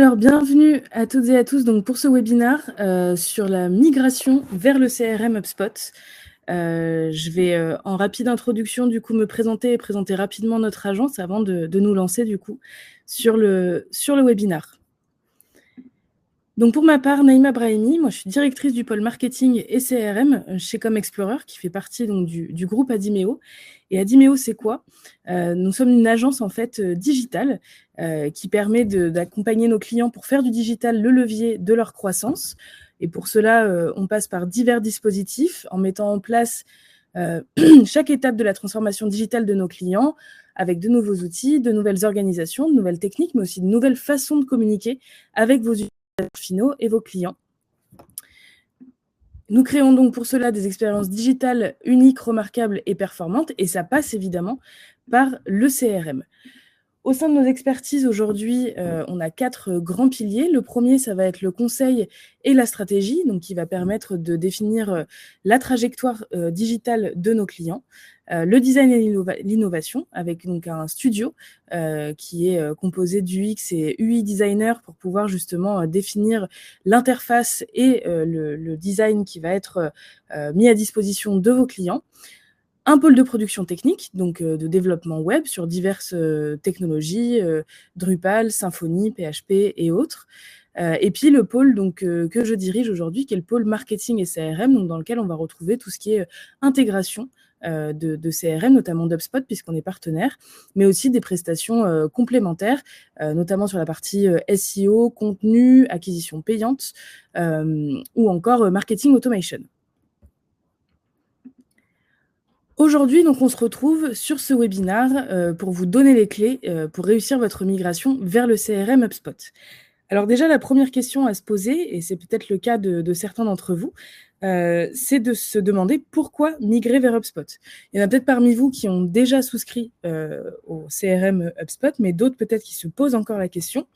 Alors, bienvenue à toutes et à tous donc, pour ce webinaire sur la migration vers le CRM HubSpot. Je vais en rapide introduction du coup me présenter et présenter rapidement notre agence avant de nous lancer du coup sur le webinaire. Donc pour ma part, Naïma Brahimi, moi je suis directrice du pôle marketing et CRM chez ComExplorer qui fait partie donc, du groupe Adimeo. Et Adimeo, c'est quoi? Nous sommes une agence en fait digitale qui permet d'accompagner nos clients pour faire du digital le levier de leur croissance. Et pour cela, on passe par divers dispositifs en mettant en place chaque étape de la transformation digitale de nos clients avec de nouveaux outils, de nouvelles organisations, de nouvelles techniques, mais aussi de nouvelles façons de communiquer avec vos utilisateurs finaux et vos clients. Nous créons donc pour cela des expériences digitales uniques, remarquables et performantes, et ça passe évidemment par le CRM. Au sein de nos expertises aujourd'hui, on a 4 grands piliers. Le premier, ça va être le conseil et la stratégie, donc qui va permettre de définir la trajectoire digitale de nos clients. Le design et l'innovation, avec donc un studio qui est composé d'UX et UI designer pour pouvoir justement définir l'interface et le design qui va être mis à disposition de vos clients. Un pôle de production technique, donc de développement web sur diverses technologies, Drupal, Symfony, PHP et autres. Et puis le pôle donc, que je dirige aujourd'hui, qui est le pôle marketing et CRM, donc dans lequel on va retrouver tout ce qui est intégration de CRM, notamment d'HubSpot, puisqu'on est partenaire, mais aussi des prestations complémentaires, notamment sur la partie SEO, contenu, acquisition payante, ou encore marketing automation. Aujourd'hui, donc, on se retrouve sur ce webinaire pour vous donner les clés pour réussir votre migration vers le CRM HubSpot. Alors déjà, la première question à se poser, et c'est peut-être le cas de certains d'entre vous, c'est de se demander pourquoi migrer vers HubSpot. Il y en a peut-être parmi vous qui ont déjà souscrit au CRM HubSpot, mais d'autres peut-être qui se posent encore la question.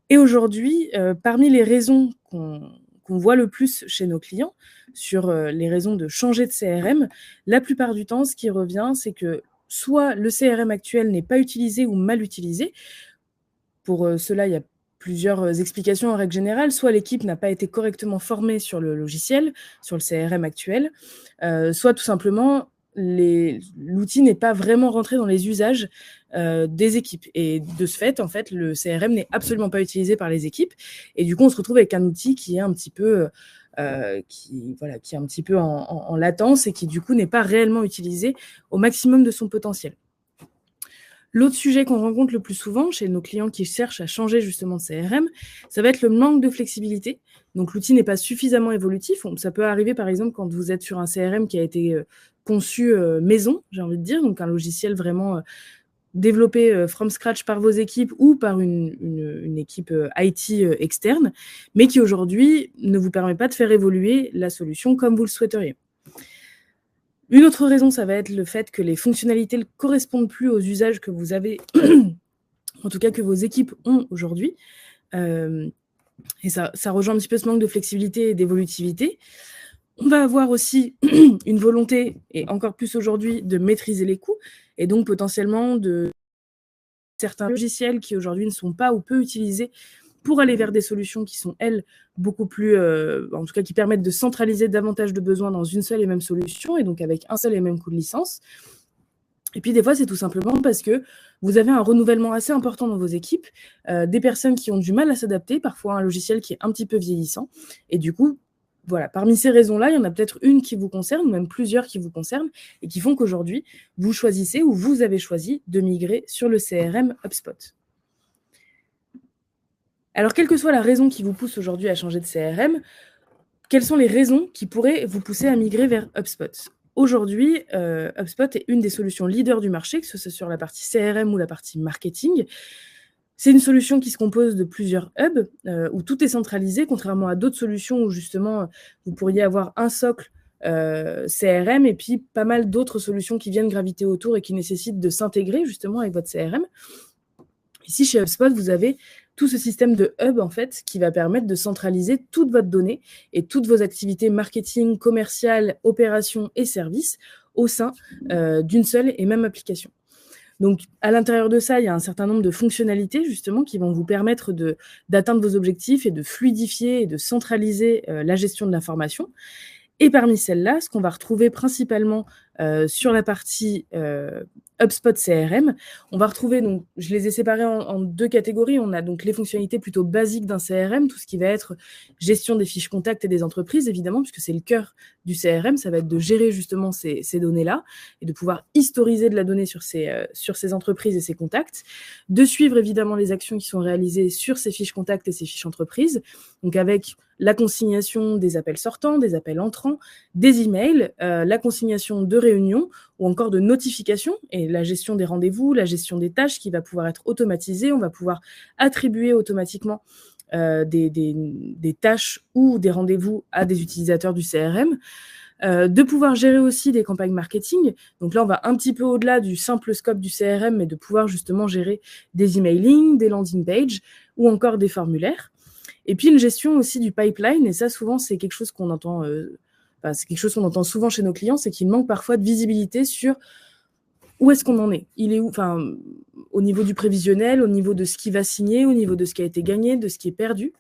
Et aujourd'hui, parmi les raisons qu'on voit le plus chez nos clients sur les raisons de changer de CRM, la plupart du temps, ce qui revient, c'est que soit le CRM actuel n'est pas utilisé ou mal utilisé. Pour cela, il y a plusieurs explications en règle générale. Soit l'équipe n'a pas été correctement formée sur le logiciel, sur le CRM actuel, soit tout simplement l'outil n'est pas vraiment rentré dans les usages des équipes. Et de ce fait, en fait, le CRM n'est absolument pas utilisé par les équipes. Et du coup, on se retrouve avec un outil qui est un petit peu, qui est un petit peu en latence et qui, du coup, n'est pas réellement utilisé au maximum de son potentiel. L'autre sujet qu'on rencontre le plus souvent chez nos clients qui cherchent à changer justement de CRM, ça va être le manque de flexibilité. Donc l'outil n'est pas suffisamment évolutif. Ça peut arriver par exemple quand vous êtes sur un CRM qui a été conçu maison, j'ai envie de dire, donc un logiciel vraiment développé from scratch par vos équipes ou par une équipe IT externe, mais qui aujourd'hui ne vous permet pas de faire évoluer la solution comme vous le souhaiteriez. Une autre raison, ça va être le fait que les fonctionnalités ne correspondent plus aux usages que vous avez, en tout cas que vos équipes ont aujourd'hui. Et ça rejoint un petit peu ce manque de flexibilité et d'évolutivité. On va avoir aussi une volonté, et encore plus aujourd'hui, de maîtriser les coûts, et donc potentiellement de certains logiciels qui aujourd'hui ne sont pas ou peu utilisés pour aller vers des solutions qui sont, elles, beaucoup plus, en tout cas qui permettent de centraliser davantage de besoins dans une seule et même solution, et donc avec un seul et même coût de licence. Et puis des fois, c'est tout simplement parce que vous avez un renouvellement assez important dans vos équipes, des personnes qui ont du mal à s'adapter, parfois un logiciel qui est un petit peu vieillissant, et du coup, voilà, parmi ces raisons-là, il y en a peut-être une qui vous concerne, ou même plusieurs qui vous concernent, et qui font qu'aujourd'hui, vous choisissez ou vous avez choisi de migrer sur le CRM HubSpot. Alors, quelle que soit la raison qui vous pousse aujourd'hui à changer de CRM, quelles sont les raisons qui pourraient vous pousser à migrer vers HubSpot? Aujourd'hui, HubSpot est une des solutions leaders du marché, que ce soit sur la partie CRM ou la partie marketing. C'est une solution qui se compose de plusieurs hubs, où tout est centralisé, contrairement à d'autres solutions où justement vous pourriez avoir un socle CRM et puis pas mal d'autres solutions qui viennent graviter autour et qui nécessitent de s'intégrer justement avec votre CRM. Ici, chez HubSpot, vous avez tout ce système de hub, en fait, qui va permettre de centraliser toute votre donnée et toutes vos activités marketing, commerciales, opérations et services au sein d'une seule et même application. Donc, à l'intérieur de ça, il y a un certain nombre de fonctionnalités justement qui vont vous permettre d'atteindre vos objectifs et de fluidifier et de centraliser la gestion de l'information. Et parmi celles-là, ce qu'on va retrouver principalement sur la partie HubSpot CRM, on va retrouver, donc, je les ai séparés en deux catégories. On a donc les fonctionnalités plutôt basiques d'un CRM, tout ce qui va être gestion des fiches contacts et des entreprises, évidemment, puisque c'est le cœur du CRM, ça va être de gérer justement ces données-là et de pouvoir historiser de la donnée sur ces entreprises et ces contacts, de suivre évidemment les actions qui sont réalisées sur ces fiches contacts et ces fiches entreprises, donc avec la consignation des appels sortants, des appels entrants, des emails, la consignation de réunions ou encore de notifications et la gestion des rendez-vous, la gestion des tâches qui va pouvoir être automatisée. On va pouvoir attribuer automatiquement des tâches ou des rendez-vous à des utilisateurs du CRM. De pouvoir gérer aussi des campagnes marketing. Donc là, on va un petit peu au-delà du simple scope du CRM, mais de pouvoir justement gérer des emailing, des landing pages ou encore des formulaires. Et puis une gestion aussi du pipeline, et ça souvent c'est quelque chose qu'on entend, c'est quelque chose qu'on entend souvent chez nos clients, c'est qu'il manque parfois de visibilité sur où est-ce qu'on en est. Il est où, au niveau du prévisionnel, au niveau de ce qui va signer, au niveau de ce qui a été gagné, de ce qui est perdu.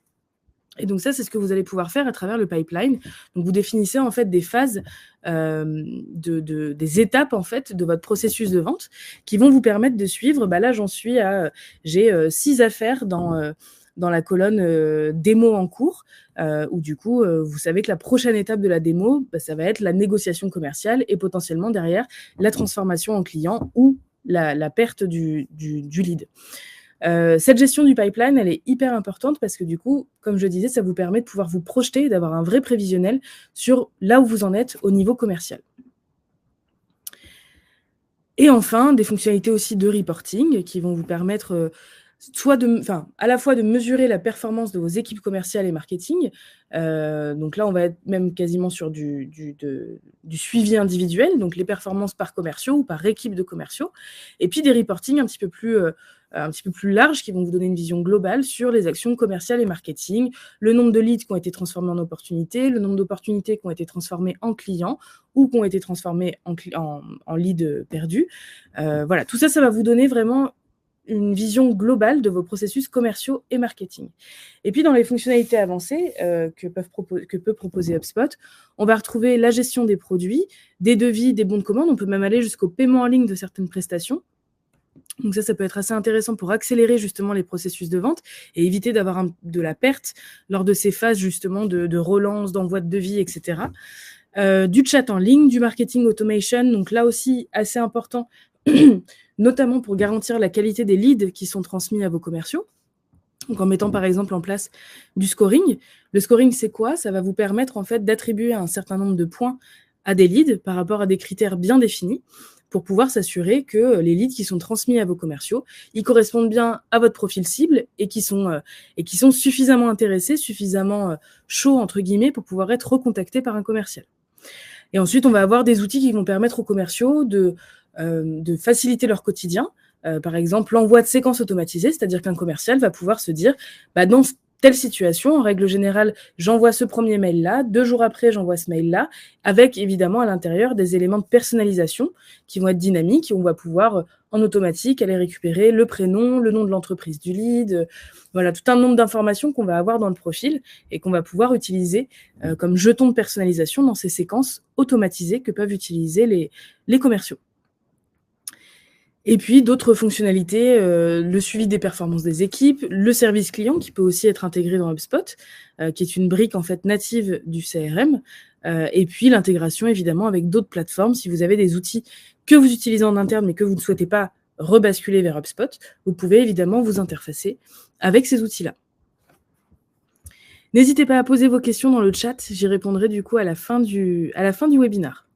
Et donc ça, c'est ce que vous allez pouvoir faire à travers le pipeline. Donc vous définissez en fait des phases, des étapes en fait de votre processus de vente qui vont vous permettre de suivre. Là, j'en suis à, j'ai 6 affaires dans la colonne démo en cours, où du coup, vous savez que la prochaine étape de la démo, ça va être la négociation commerciale et potentiellement derrière la transformation en client ou la perte du lead. Cette gestion du pipeline, elle est hyper importante parce que du coup, comme je disais, ça vous permet de pouvoir vous projeter et d'avoir un vrai prévisionnel sur là où vous en êtes au niveau commercial. Et enfin, des fonctionnalités aussi de reporting qui vont vous permettre à la fois de mesurer la performance de vos équipes commerciales et marketing. Donc là, on va être même quasiment sur du suivi individuel, donc les performances par commerciaux ou par équipe de commerciaux. Et puis des reporting un petit peu plus larges qui vont vous donner une vision globale sur les actions commerciales et marketing, le nombre de leads qui ont été transformés en opportunités, le nombre d'opportunités qui ont été transformées en clients ou qui ont été transformées en leads perdus. Voilà, tout ça, ça va vous donner vraiment une vision globale de vos processus commerciaux et marketing. Et puis, dans les fonctionnalités avancées que peut proposer HubSpot, on va retrouver la gestion des produits, des devis, des bons de commande. On peut même aller jusqu'au paiement en ligne de certaines prestations. Donc ça peut être assez intéressant pour accélérer justement les processus de vente et éviter d'avoir de la perte lors de ces phases justement de relance, d'envoi de devis, etc. Du chat en ligne, du marketing automation, donc là aussi assez important, notamment pour garantir la qualité des leads qui sont transmis à vos commerciaux. Donc en mettant par exemple en place du scoring. Le scoring, c'est quoi? Ça va vous permettre en fait d'attribuer un certain nombre de points à des leads par rapport à des critères bien définis pour pouvoir s'assurer que les leads qui sont transmis à vos commerciaux, ils correspondent bien à votre profil cible et qui sont suffisamment intéressés, suffisamment chauds entre guillemets pour pouvoir être recontactés par un commercial. Et ensuite, on va avoir des outils qui vont permettre aux commerciaux de faciliter leur quotidien. Par exemple, l'envoi de séquences automatisées, c'est-à-dire qu'un commercial va pouvoir se dire, dans telle situation, en règle générale, j'envoie ce premier mail-là, 2 jours après, j'envoie ce mail-là, avec évidemment à l'intérieur des éléments de personnalisation qui vont être dynamiques et on va pouvoir en automatique aller récupérer le prénom, le nom de l'entreprise du lead, voilà, tout un nombre d'informations qu'on va avoir dans le profil et qu'on va pouvoir utiliser comme jetons de personnalisation dans ces séquences automatisées que peuvent utiliser les commerciaux. Et puis d'autres fonctionnalités, le suivi des performances des équipes, le service client qui peut aussi être intégré dans HubSpot, qui est une brique en fait native du CRM, et puis l'intégration évidemment avec d'autres plateformes. Si vous avez des outils que vous utilisez en interne mais que vous ne souhaitez pas rebasculer vers HubSpot, vous pouvez évidemment vous interfacer avec ces outils-là. N'hésitez pas à poser vos questions dans le chat, j'y répondrai du coup à la fin du webinaire.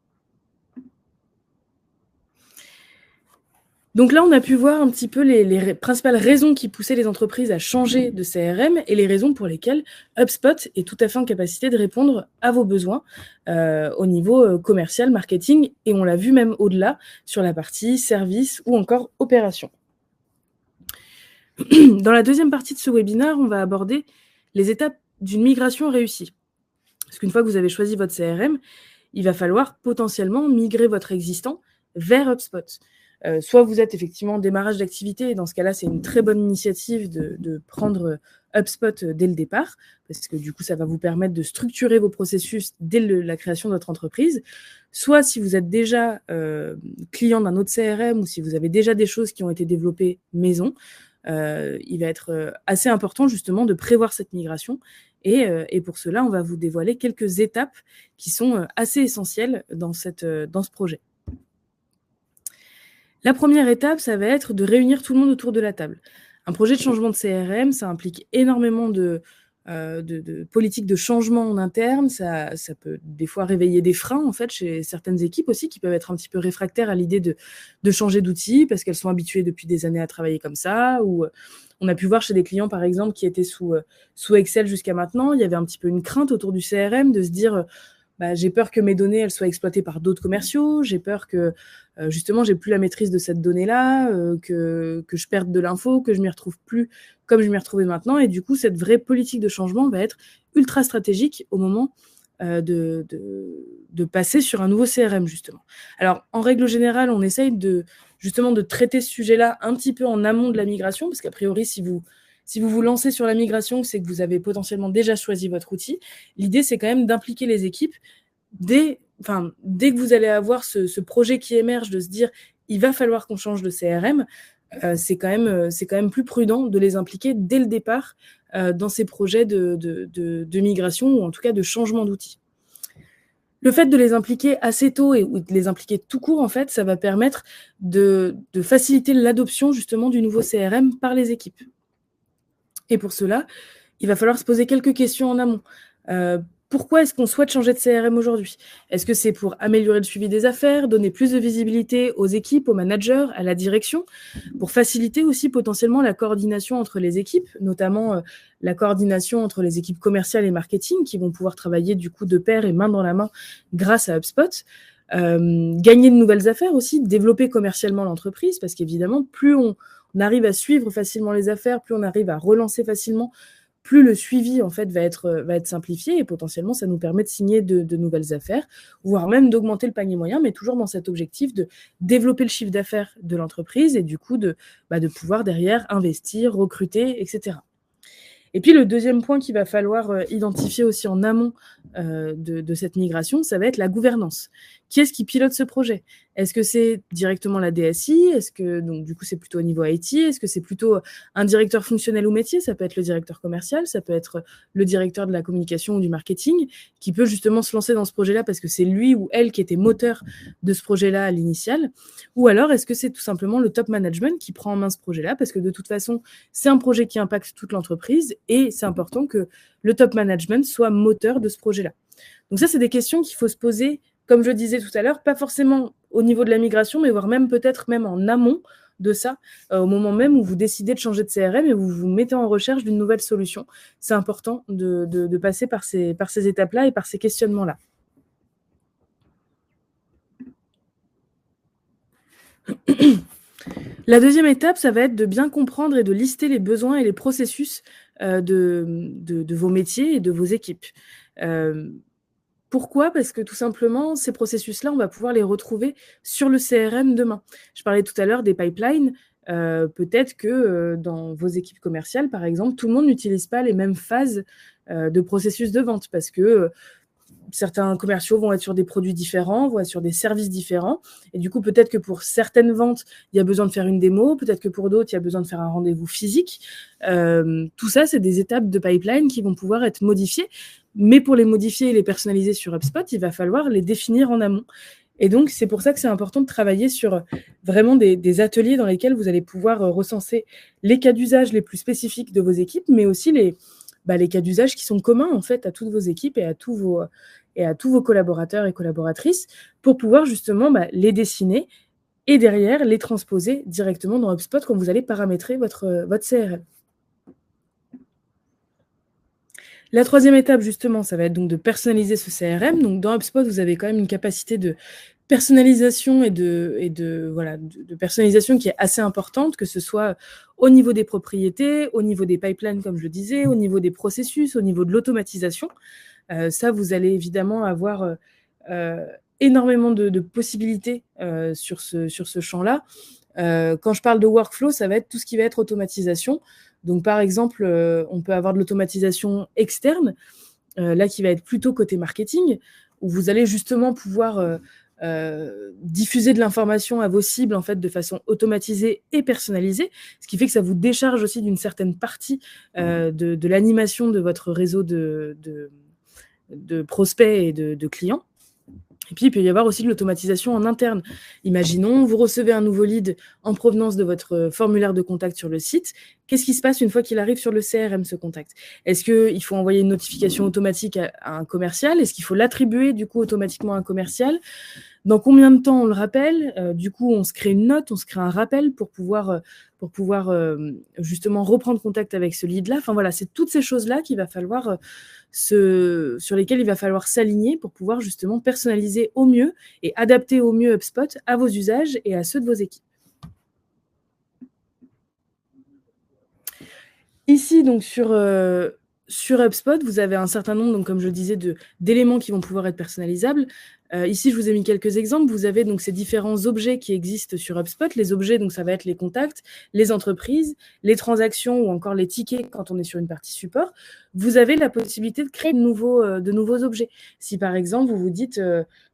Donc là, on a pu voir un petit peu les principales raisons qui poussaient les entreprises à changer de CRM et les raisons pour lesquelles HubSpot est tout à fait en capacité de répondre à vos besoins au niveau commercial, marketing, et on l'a vu même au-delà sur la partie service ou encore opération. Dans la deuxième partie de ce webinaire, on va aborder les étapes d'une migration réussie. Parce qu'une fois que vous avez choisi votre CRM, il va falloir potentiellement migrer votre existant vers HubSpot. Soit vous êtes effectivement en démarrage d'activité, et dans ce cas-là, c'est une très bonne initiative de prendre HubSpot dès le départ, parce que du coup, ça va vous permettre de structurer vos processus dès la création de votre entreprise. Soit si vous êtes déjà client d'un autre CRM ou si vous avez déjà des choses qui ont été développées maison, il va être assez important justement de prévoir cette migration. Et pour cela, on va vous dévoiler quelques étapes qui sont assez essentielles dans ce projet. La première étape, ça va être de réunir tout le monde autour de la table. Un projet de changement de CRM, ça implique énormément de politiques de changement en interne. Ça peut des fois réveiller des freins en fait chez certaines équipes aussi qui peuvent être un petit peu réfractaires à l'idée de changer d'outil parce qu'elles sont habituées depuis des années à travailler comme ça. Ou on a pu voir chez des clients par exemple qui étaient sous Excel jusqu'à maintenant, il y avait un petit peu une crainte autour du CRM de se dire j'ai peur que mes données elles soient exploitées par d'autres commerciaux, j'ai peur que justement j'ai plus la maîtrise de cette donnée-là, que je perde de l'info, que je m'y retrouve plus comme je m'y retrouvais maintenant. Et du coup, cette vraie politique de changement va être ultra stratégique au moment de passer sur un nouveau CRM, justement. Alors, en règle générale, on essaye justement de traiter ce sujet-là un petit peu en amont de la migration, parce qu'a priori, si vous vous lancez sur la migration, c'est que vous avez potentiellement déjà choisi votre outil. L'idée, c'est quand même d'impliquer les équipes dès que vous allez avoir ce projet qui émerge, de se dire il va falloir qu'on change de CRM, c'est quand même plus prudent de les impliquer dès le départ dans ces projets de migration ou en tout cas de changement d'outils. Le fait de les impliquer assez tôt ou de les impliquer tout court, en fait, ça va permettre de faciliter l'adoption justement du nouveau CRM par les équipes. Et pour cela, il va falloir se poser quelques questions en amont. Pourquoi est-ce qu'on souhaite changer de CRM aujourd'hui? Est-ce que c'est pour améliorer le suivi des affaires, donner plus de visibilité aux équipes, aux managers, à la direction, pour faciliter aussi potentiellement la coordination entre les équipes, notamment la coordination entre les équipes commerciales et marketing qui vont pouvoir travailler du coup de pair et main dans la main grâce à HubSpot. Gagner de nouvelles affaires aussi, développer commercialement l'entreprise, parce qu'évidemment, plus on arrive à suivre facilement les affaires, plus on arrive à relancer facilement, plus le suivi en fait va être simplifié et potentiellement ça nous permet de signer de nouvelles affaires, voire même d'augmenter le panier moyen, mais toujours dans cet objectif de développer le chiffre d'affaires de l'entreprise et du coup de pouvoir derrière investir, recruter, etc. Et puis le deuxième point qu'il va falloir identifier aussi en amont de cette migration, ça va être la gouvernance. Qui est-ce qui pilote ce projet? Est-ce que c'est directement la DSI? Est-ce que donc du coup c'est plutôt au niveau IT? Est-ce que c'est plutôt un directeur fonctionnel ou métier? Ça peut être le directeur commercial, ça peut être le directeur de la communication ou du marketing qui peut justement se lancer dans ce projet-là parce que c'est lui ou elle qui était moteur de ce projet-là à l'initial. Ou alors est-ce que c'est tout simplement le top management qui prend en main ce projet-là parce que de toute façon c'est un projet qui impacte toute l'entreprise et c'est important que le top management soit moteur de ce projet-là. Donc ça, c'est des questions qu'il faut se poser, comme je disais tout à l'heure, pas forcément au niveau de la migration, mais voire même peut-être même en amont de ça, au moment même où vous décidez de changer de CRM et vous vous mettez en recherche d'une nouvelle solution. C'est important de passer par ces étapes-là et par ces questionnements-là. La deuxième étape, ça va être de bien comprendre et de lister les besoins et les processus de vos métiers et de vos équipes. Pourquoi? Parce que tout simplement, ces processus-là, on va pouvoir les retrouver sur le CRM demain. Je parlais tout à l'heure des pipelines. Peut-être que dans vos équipes commerciales, par exemple, tout le monde n'utilise pas les mêmes phases de processus de vente parce que certains commerciaux vont être sur des produits différents, vont être sur des services différents. Et du coup, peut-être que pour certaines ventes, il y a besoin de faire une démo. Peut-être que pour d'autres, il y a besoin de faire un rendez-vous physique. Tout ça, c'est des étapes de pipeline qui vont pouvoir être modifiées. Mais pour les modifier et les personnaliser sur HubSpot, il va falloir les définir en amont. Et donc, c'est pour ça que c'est important de travailler sur vraiment des ateliers dans lesquels vous allez pouvoir recenser les cas d'usage les plus spécifiques de vos équipes, mais aussi les cas d'usage qui sont communs en fait à toutes vos équipes et à tous vos collaborateurs et collaboratrices pour pouvoir justement les dessiner et derrière les transposer directement dans HubSpot quand vous allez paramétrer votre CRM. La troisième étape, justement, ça va être donc de personnaliser ce CRM. Donc, dans HubSpot, vous avez quand même une capacité de personnalisation et de personnalisation qui est assez importante, que ce soit au niveau des propriétés, au niveau des pipelines, comme je le disais, au niveau des processus, au niveau de l'automatisation. Ça, vous allez évidemment avoir énormément de possibilités sur ce champ-là. Quand je parle de workflow, ça va être tout ce qui va être automatisation. Donc, par exemple, on peut avoir de l'automatisation externe, là qui va être plutôt côté marketing, où vous allez justement pouvoir diffuser de l'information à vos cibles en fait de façon automatisée et personnalisée, ce qui fait que ça vous décharge aussi d'une certaine partie de l'animation de votre réseau de prospects et de clients. Et puis, il peut y avoir aussi de l'automatisation en interne. Imaginons, vous recevez un nouveau lead en provenance de votre formulaire de contact sur le site. Qu'est-ce qui se passe une fois qu'il arrive sur le CRM, ce contact? Est-ce qu'il faut envoyer une notification automatique à un commercial? Est-ce qu'il faut l'attribuer du coup automatiquement à un commercial? Dans combien de temps on le rappelle? Du coup, on se crée une note, on se crée un rappel pour pouvoir justement reprendre contact avec ce lead-là. Enfin voilà, c'est toutes ces choses-là qu'il va falloir sur lesquelles il va falloir s'aligner pour pouvoir justement personnaliser au mieux et adapter au mieux HubSpot à vos usages et à ceux de vos équipes. Ici, donc sur HubSpot, vous avez un certain nombre, donc comme je le disais, d'éléments qui vont pouvoir être personnalisables. Ici, je vous ai mis quelques exemples. Vous avez donc ces différents objets qui existent sur HubSpot. Les objets, donc ça va être les contacts, les entreprises, les transactions ou encore les tickets quand on est sur une partie support. Vous avez la possibilité de créer de nouveaux objets. Si par exemple, vous vous dites,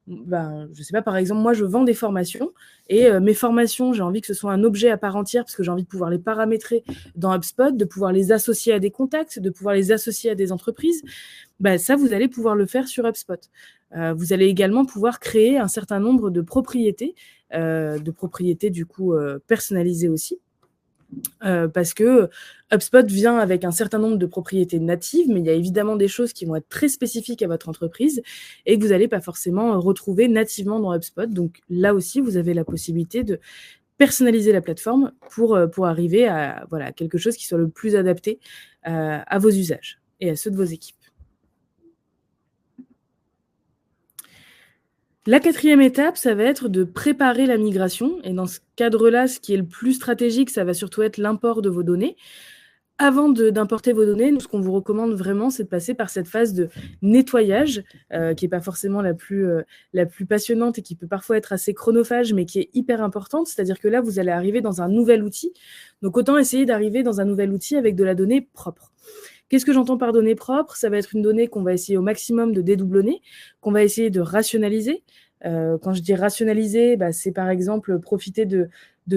je sais pas, par exemple, moi je vends des formations et mes formations, j'ai envie que ce soit un objet à part entière parce que j'ai envie de pouvoir les paramétrer dans HubSpot, de pouvoir les associer à des contacts, de pouvoir les associer à des entreprises, ça, vous allez pouvoir le faire sur HubSpot. Vous allez également pouvoir créer un certain nombre de propriétés du coup personnalisées aussi. Parce que HubSpot vient avec un certain nombre de propriétés natives, mais il y a évidemment des choses qui vont être très spécifiques à votre entreprise et que vous n'allez pas forcément retrouver nativement dans HubSpot. Donc là aussi, vous avez la possibilité de personnaliser la plateforme pour arriver à quelque chose qui soit le plus adapté à vos usages et à ceux de vos équipes. La 4e étape, ça va être de préparer la migration. Et dans ce cadre-là, ce qui est le plus stratégique, ça va surtout être l'import de vos données. Avant d'importer vos données, nous, ce qu'on vous recommande vraiment, c'est de passer par cette phase de nettoyage, qui n'est pas forcément la plus passionnante et qui peut parfois être assez chronophage, mais qui est hyper importante. C'est-à-dire que là, vous allez arriver dans un nouvel outil. Donc, autant essayer d'arriver dans un nouvel outil avec de la donnée propre. Qu'est-ce que j'entends par donnée propre? Ça va être une donnée qu'on va essayer au maximum de dédoublonner, qu'on va essayer de rationaliser. Quand je dis rationaliser, c'est par exemple profiter de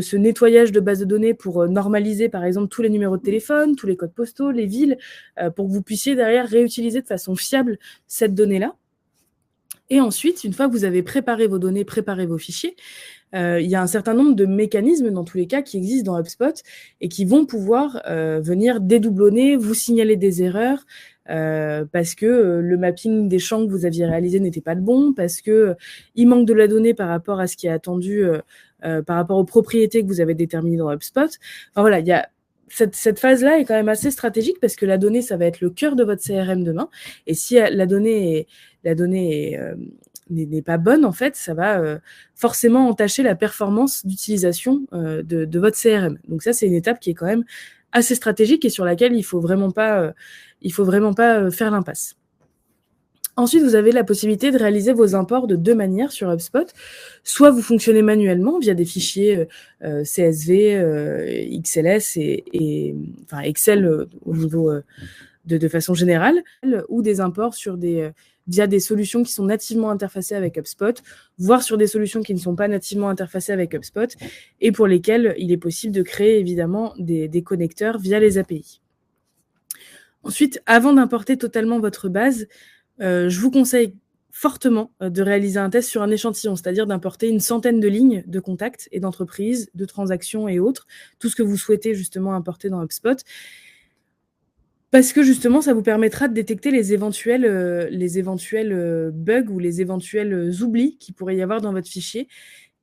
ce nettoyage de base de données pour normaliser par exemple tous les numéros de téléphone, tous les codes postaux, les villes, pour que vous puissiez derrière réutiliser de façon fiable cette donnée-là. Et ensuite, une fois que vous avez préparé vos données, préparé vos fichiers, il y a un certain nombre de mécanismes, dans tous les cas, qui existent dans HubSpot et qui vont pouvoir venir dédoublonner, vous signaler des erreurs, parce que le mapping des champs que vous aviez réalisé n'était pas le bon, parce que il manque de la donnée par rapport à ce qui est attendu, par rapport aux propriétés que vous avez déterminées dans HubSpot. Enfin voilà, il y a cette phase-là est quand même assez stratégique parce que la donnée, ça va être le cœur de votre CRM demain. Et si la donnée n'est pas bonne, en fait, ça va forcément entacher la performance d'utilisation de votre CRM. Donc ça, c'est une étape qui est quand même assez stratégique et sur laquelle il faut vraiment pas faire l'impasse. Ensuite, vous avez la possibilité de réaliser vos imports de 2 manières sur HubSpot. Soit vous fonctionnez manuellement via des fichiers CSV, XLS et enfin Excel au niveau de façon générale, ou des imports via des solutions qui sont nativement interfacées avec HubSpot, voire sur des solutions qui ne sont pas nativement interfacées avec HubSpot et pour lesquelles il est possible de créer évidemment des connecteurs via les API. Ensuite, avant d'importer totalement votre base, je vous conseille fortement de réaliser un test sur un échantillon, c'est-à-dire d'importer une centaine de lignes de contacts et d'entreprises, de transactions et autres, tout ce que vous souhaitez justement importer dans HubSpot. Parce que justement, ça vous permettra de détecter les éventuels bugs ou les éventuels oublis qu'il pourrait y avoir dans votre fichier.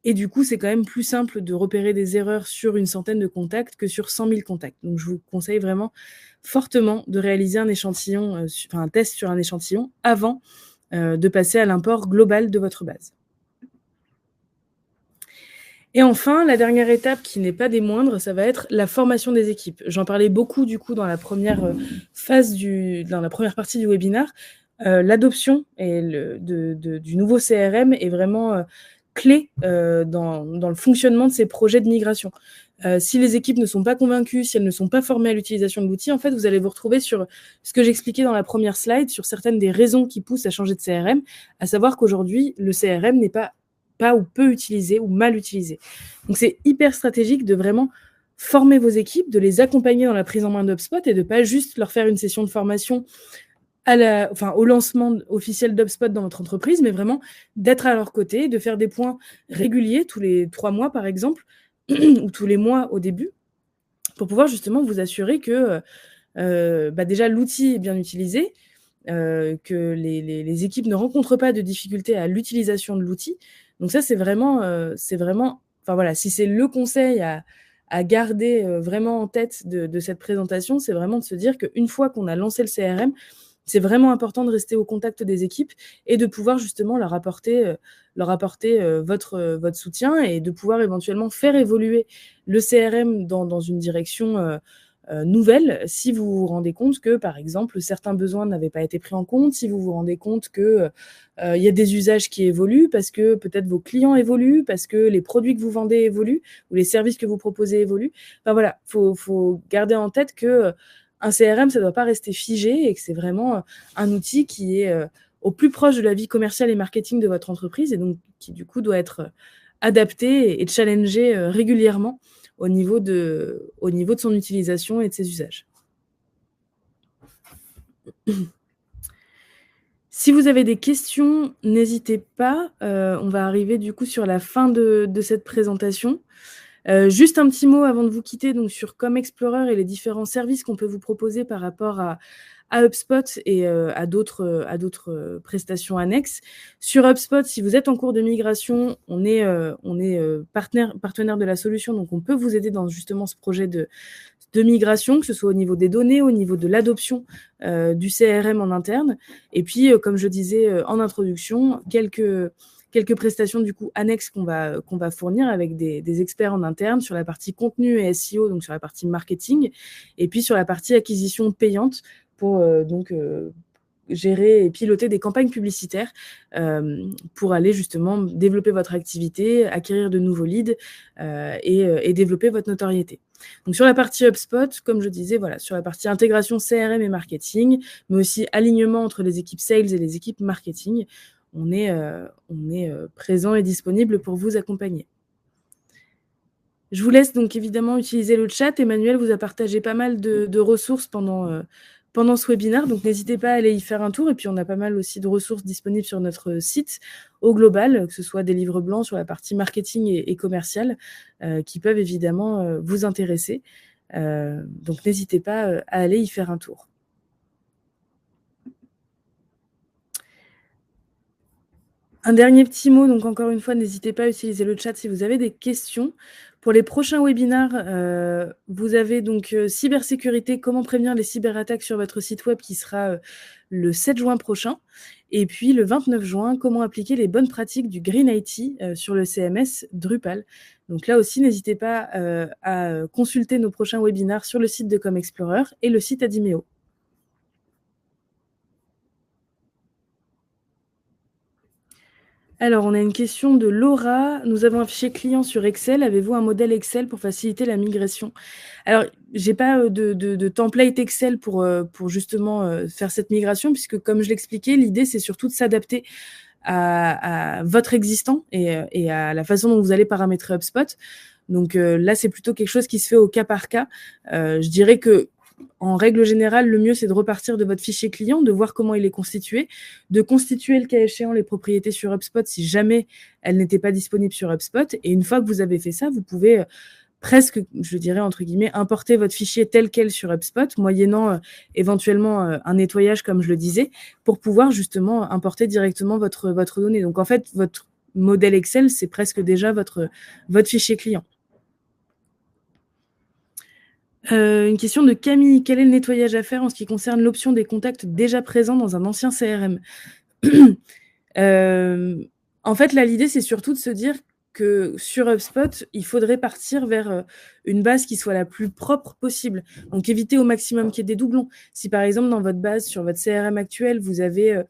Et du coup, c'est quand même plus simple de repérer des erreurs sur une centaine de contacts que sur 100 000 contacts. Donc, je vous conseille vraiment fortement de réaliser un test sur un échantillon avant de passer à l'import global de votre base. Et enfin, la dernière étape qui n'est pas des moindres, ça va être la formation des équipes. J'en parlais beaucoup du coup dans la première partie du webinaire. L'adoption et du nouveau CRM est vraiment clé dans le fonctionnement de ces projets de migration. Si les équipes ne sont pas convaincues, si elles ne sont pas formées à l'utilisation de l'outil, en fait, vous allez vous retrouver sur ce que j'expliquais dans la première slide, sur certaines des raisons qui poussent à changer de CRM, à savoir qu'aujourd'hui, le CRM n'est pas ou peu utilisé ou mal utilisé. Donc, c'est hyper stratégique de vraiment former vos équipes, de les accompagner dans la prise en main d'HubSpot et de ne pas juste leur faire une session de formation au lancement officiel d'HubSpot dans votre entreprise, mais vraiment d'être à leur côté, de faire des points réguliers, tous les 3 mois par exemple, ou tous les mois au début, pour pouvoir justement vous assurer que déjà l'outil est bien utilisé, que les équipes ne rencontrent pas de difficultés à l'utilisation de l'outil. Donc ça, c'est vraiment, enfin voilà, si c'est le conseil à garder vraiment en tête de cette présentation, c'est vraiment de se dire qu'une fois qu'on a lancé le CRM, c'est vraiment important de rester au contact des équipes et de pouvoir justement leur apporter votre soutien et de pouvoir éventuellement faire évoluer le CRM dans une direction nouvelle si vous vous rendez compte que, par exemple, certains besoins n'avaient pas été pris en compte, si vous vous rendez compte que il y a des usages qui évoluent parce que peut-être vos clients évoluent, parce que les produits que vous vendez évoluent ou les services que vous proposez évoluent. Enfin voilà, faut garder en tête que un CRM, ça ne doit pas rester figé et que c'est vraiment un outil qui est au plus proche de la vie commerciale et marketing de votre entreprise et donc qui, du coup, doit être adapté et challengé régulièrement au niveau de son utilisation et de ses usages. Si vous avez des questions, n'hésitez pas. On va arriver du coup sur la fin de cette présentation. Juste un petit mot avant de vous quitter donc sur ComExplorer et les différents services qu'on peut vous proposer par rapport à HubSpot et à d'autres prestations annexes. Sur HubSpot, si vous êtes en cours de migration, on est partenaire de la solution, donc on peut vous aider dans justement ce projet de migration, que ce soit au niveau des données, au niveau de l'adoption du CRM en interne. Et puis, comme je disais en introduction, quelques prestations du coup annexes qu'on va fournir avec des experts en interne sur la partie contenu et SEO, donc sur la partie marketing, et puis sur la partie acquisition payante pour gérer et piloter des campagnes publicitaires pour aller justement développer votre activité, acquérir de nouveaux leads et développer votre notoriété. Donc sur la partie HubSpot, comme je disais, voilà, sur la partie intégration CRM et marketing, mais aussi alignement entre les équipes sales et les équipes marketing, on est présent et disponible pour vous accompagner. Je vous laisse donc évidemment utiliser le chat. Emmanuel vous a partagé pas mal de ressources pendant ce webinaire, donc n'hésitez pas à aller y faire un tour. Et puis on a pas mal aussi de ressources disponibles sur notre site au global, que ce soit des livres blancs sur la partie marketing et commercial, qui peuvent évidemment vous intéresser. Donc n'hésitez pas à aller y faire un tour. Un dernier petit mot, donc encore une fois, n'hésitez pas à utiliser le chat si vous avez des questions. Pour les prochains webinaires, vous avez donc cybersécurité, comment prévenir les cyberattaques sur votre site web qui sera le 7 juin prochain. Et puis le 29 juin, comment appliquer les bonnes pratiques du Green IT sur le CMS Drupal. Donc là aussi, n'hésitez pas à consulter nos prochains webinaires sur le site de ComExplorer et le site Adimeo. Alors, on a une question de Laura. Nous avons un fichier client sur Excel. Avez-vous un modèle Excel pour faciliter la migration? Alors, j'ai pas de template Excel pour justement faire cette migration, puisque comme je l'expliquais, l'idée, c'est surtout de s'adapter à votre existant et à la façon dont vous allez paramétrer HubSpot. Donc là, c'est plutôt quelque chose qui se fait au cas par cas. Je dirais que en règle générale, le mieux, c'est de repartir de votre fichier client, de voir comment il est constitué, de constituer le cas échéant les propriétés sur HubSpot si jamais elles n'étaient pas disponibles sur HubSpot. Et une fois que vous avez fait ça, vous pouvez presque, je dirais, entre guillemets, importer votre fichier tel quel sur HubSpot, moyennant éventuellement un nettoyage, comme je le disais, pour pouvoir justement importer directement votre donnée. Donc, en fait, votre modèle Excel, c'est presque déjà votre fichier client. Une question de Camille. Quel est le nettoyage à faire en ce qui concerne l'option des contacts déjà présents dans un ancien CRM? En fait, là, l'idée, c'est surtout de se dire que sur HubSpot, il faudrait partir vers une base qui soit la plus propre possible. Donc, éviter au maximum qu'il y ait des doublons. Si par exemple, dans votre base, sur votre CRM actuel, vous avez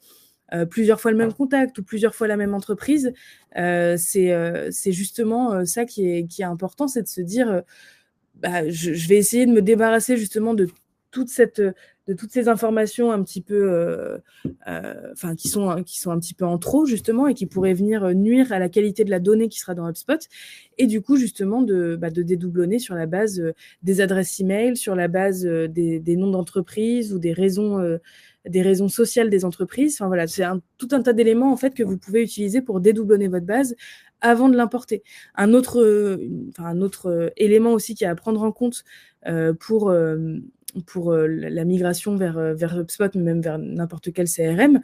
plusieurs fois le même contact ou plusieurs fois la même entreprise, c'est justement ça qui est important, c'est de se dire bah, je vais essayer de me débarrasser justement de toutes ces informations un petit peu, enfin qui sont un petit peu en trop justement et qui pourraient venir nuire à la qualité de la donnée qui sera dans HubSpot. Et du coup justement de dédoublonner sur la base des adresses email, sur la base des noms d'entreprise ou des raisons sociales des entreprises. Enfin voilà, c'est tout un tas d'éléments en fait que vous pouvez utiliser pour dédoublonner votre base avant de l'importer. Un autre élément aussi qui est à prendre en compte pour la migration vers HubSpot, mais même vers n'importe quel CRM,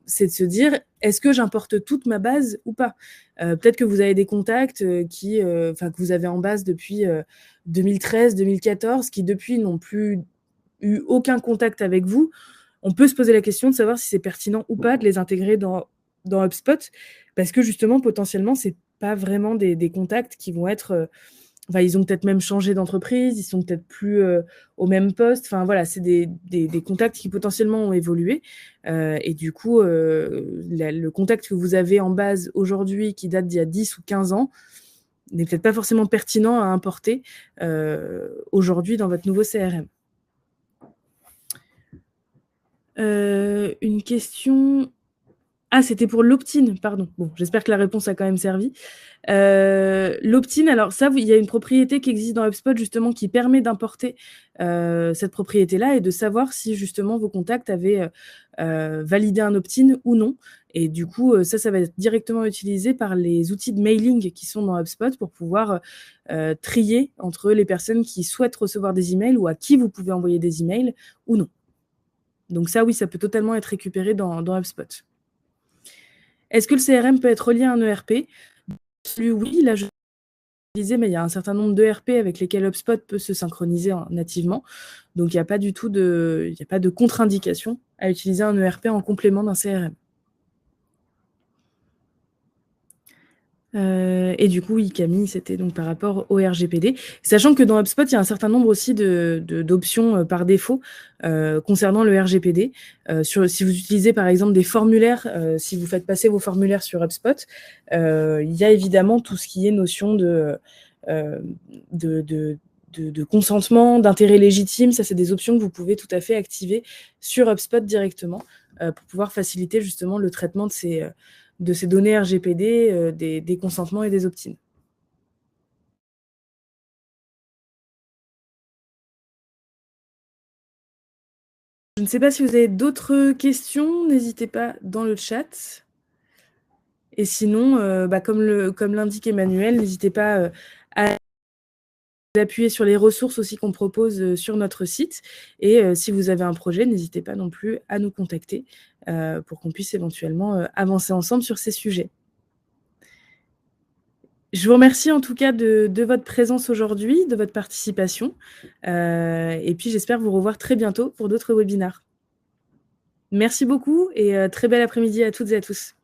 c'est de se dire, est-ce que j'importe toute ma base ou pas? Peut-être que vous avez des contacts que vous avez en base depuis 2013, 2014, qui depuis n'ont plus eu aucun contact avec vous. On peut se poser la question de savoir si c'est pertinent ou pas de les intégrer dans HubSpot, parce que justement, potentiellement, c'est pas vraiment des contacts qui vont être... ils ont peut-être même changé d'entreprise, ils sont peut-être plus au même poste. Enfin voilà, c'est des contacts qui potentiellement ont évolué. Et du coup, le contact que vous avez en base aujourd'hui, qui date d'il y a 10 ou 15 ans, n'est peut-être pas forcément pertinent à importer aujourd'hui dans votre nouveau CRM. Une question... Ah, c'était pour l'opt-in, pardon. Bon, j'espère que la réponse a quand même servi. L'opt-in, alors ça, il y a une propriété qui existe dans HubSpot justement qui permet d'importer cette propriété-là et de savoir si justement vos contacts avaient validé un opt-in ou non. Et du coup, ça va être directement utilisé par les outils de mailing qui sont dans HubSpot pour pouvoir trier entre les personnes qui souhaitent recevoir des emails ou à qui vous pouvez envoyer des emails ou non. Donc ça, oui, ça peut totalement être récupéré dans HubSpot. Est-ce que le CRM peut être relié à un ERP? Oui, là je disais, mais il y a un certain nombre d'ERP avec lesquels HubSpot peut se synchroniser nativement. Donc il n'y a pas du tout il n'y a pas de contre-indication à utiliser un ERP en complément d'un CRM. Et du coup, oui, Camille, c'était donc par rapport au RGPD. Sachant que dans HubSpot, il y a un certain nombre aussi d'options par défaut concernant le RGPD. Si vous utilisez par exemple des formulaires, si vous faites passer vos formulaires sur HubSpot, il y a évidemment tout ce qui est notion de consentement, d'intérêt légitime. Ça, c'est des options que vous pouvez tout à fait activer sur HubSpot directement pour pouvoir faciliter justement le traitement de ces données RGPD, des consentements et des opt-in. Je ne sais pas si vous avez d'autres questions, n'hésitez pas dans le chat. Et sinon, comme l'indique Emmanuel, n'hésitez pas à appuyer sur les ressources aussi qu'on propose sur notre site. Et si vous avez un projet, n'hésitez pas non plus à nous contacter pour qu'on puisse éventuellement avancer ensemble sur ces sujets. Je vous remercie en tout cas de votre présence aujourd'hui, de votre participation. Et puis, j'espère vous revoir très bientôt pour d'autres webinars. Merci beaucoup et très bel après-midi à toutes et à tous.